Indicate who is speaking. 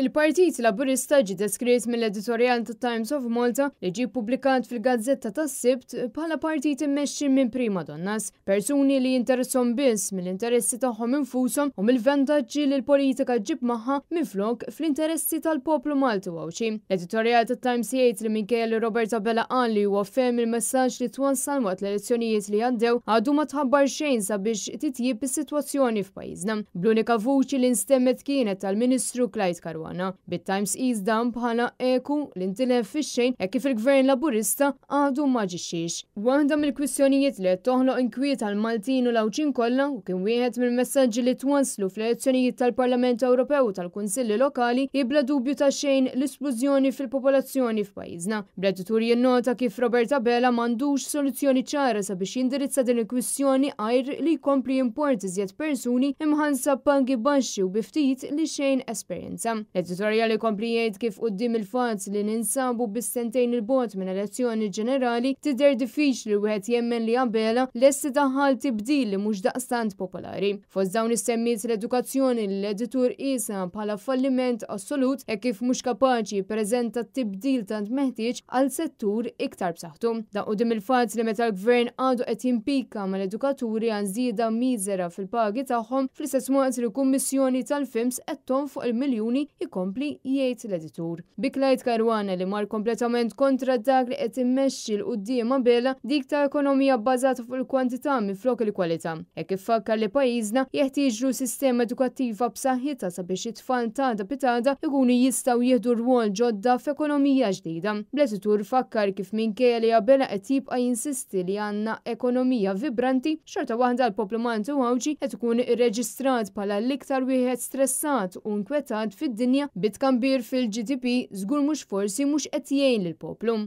Speaker 1: Il-Partit Laburista ġie deskritt mill-editorjal tat-Times of Malta li ġie ppubblikat fil-Gazzetta tas-Sibt bħala partit immexxi minn prima donnas, persuni li jinteresshom biss mill-interessi tagħhom infushom u mill-vantaġġi li l-politika ġġib magħha minflok fl-interessi tal-poplu Malti wawċi. L-editorjal tat-Times jgħid li minkejja li Roberta Bella qal li huwa fehem il-messaġġ li twassal waqt l-elezzjonijiet li għaddew għadu ma tħabbar xejn sabiex titjib is-sitwazzjoni f'pajjiżna. Bl-unika vuċi li nstemmet kienet tal-Ministru Clyde Caruana. Bit-Times dan bħala eku li ntilef fix-xejn hekk kif il-Gvern Laburista għadu ma ġixxiex. Waħda mill-kwistjonijiet li qed toħloq inkwiet għal Maltin u l-Awċin kollha u kien wieħed mill-messaġġi li twasslu fl-elezzjonijiet tal-Parlament Ewropew u tal-Kunsilli Lokali hi bla dubju ta' xejn l-isplużjoni fil-popolazzjoni f'pajjiżna. Bl-editur jinnota kif Roberta Bella m'għandux soluzzjoni ċara sabiex jindirizza din il-kwistjoni għajr li jkompli jimport iżjed persuni imħansa pagi baxxi u biftit li xejn esperjenza. L-editorjali kompli jgħid kif quddiem il-fatt li ninsabu bis-sentejn il-bogħod minn elezzjoni ġenerali tidher diffiċli wieħed jemmen li Bella lesti taħħal tibdil li mhux daqstant popolari. Fost dawn issemmiet l-edukazzjoni li l-editur qisha bħala falliment assolut hekk kif mhux kapaċi jippreżenta tibdil tant meħtieġ għal settur iktar b'saħħtu. Da quddiem il-fatt li meta l-Gvern għadu qed jimpika mal-edukaturi għan żieda miżera fil-pagi tagħhom fl-istess waqt li l-Kummissjoni tal-Fims qed tonfoq il-miljuni ikompli jgħid l-editur. Bi Clyde Caruana li mar kompletament kontra dak li qed immexxi l-qudiem Bella dik ta' ekonomija bbażata fuq il-kwantità minflok il-kwalità. Hekk iffakkar li pajjiżna jeħtieġu sistema edukattiva b'saħħitha sabiex it-tfal tada pitada ikunu jistgħu jieħdu rwol ġodda f'ekonomija ġdida. L-editur fakkar kif minkejja li Bella qed jibqa' jinsisti li għandna ekonomija vibranti, xorta waħda l-poplu Malti Wawġi qed ikun irreġistrat bħala l-iktar wieħed stressat u nkwetat fid-dinja bit-tkabbir fil-GDP żgur mhux forsi mhux qed jgħin lill-poplu.